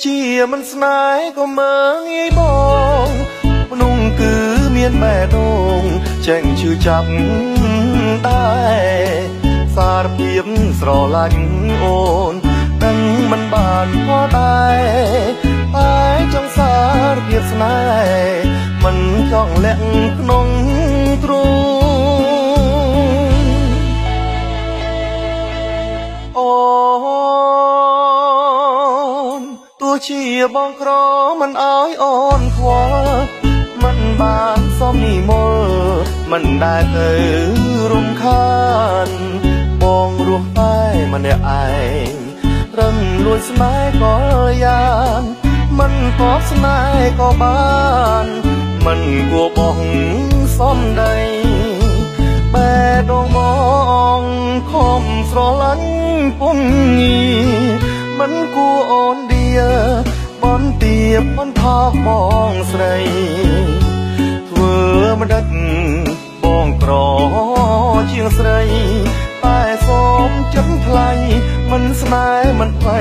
ជាមិនស្នេហ៍ក៏មើងងាយបងមនុស្សគឺមានបេះដូងចេញឈឺចាប់ដែរសារភាពស្រឡាញ់អូនដឹងមិនបានផលដែរតែចង់សារភាពស្នេហ៍មិនចង់លាក់ក្នុងទ្រូងអូនទោះជាបងក្រមិនអើយអូនខ្វល់មិនបានសមនិមលមិនដែលទៅរំខានបងរស់តែម្នាក់ឯងរឹងលួចស្នេហ៍ក៏យ៉ាងមិនក៏ស្នេហ៍ក៏បានមិនគួរបោះសំដីបែដងបងខំស្រឡាញ់ពុំងាមិនគួរអូនឌីបនទៀបបនថោកបងស្រីធ្វើមិនដិតបងក្រជាងស្រីតែសូមចិត្តថ្លៃមិនស្នេហ៍មិនថ្លៃ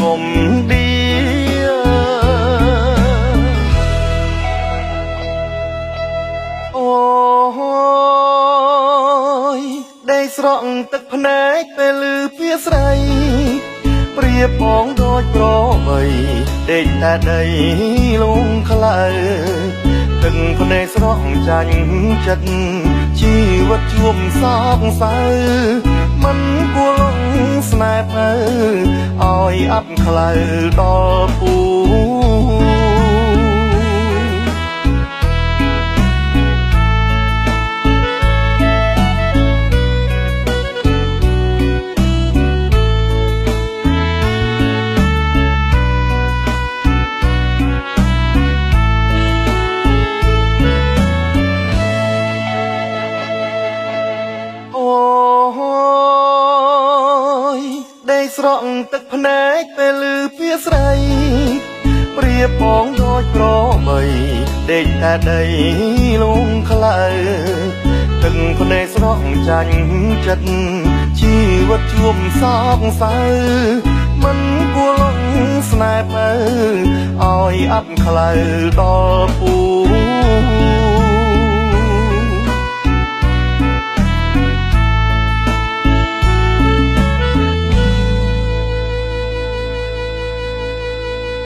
កុំឌីអូយដេកស្រក់ទឹកភ្នែកពេលឮពាក្យស្រីព្រាបបងដូចប្របីដេកតែដីលងខ្លៅទឹកភ្នែកស្រក់ចាញ់ចិត្តជីវិតជួបសោកសៅមិនគួរលងស្នេហ៍ទៅឲ្យអាប់ខ្លៅដល់ពូស្រក់ទឹកភ្នែកពេលឮពាក្យស្រីព្រាបបងដូចប្របីដេកតែដីលងខ្លៅទឹកភ្នែកស្រក់ចាញ់ចិត្តជីវិតជួបសោកសៅមិនគួរលងស្នេហ៍ទៅឲ្យអាប់ខ្លៅដល់ពូ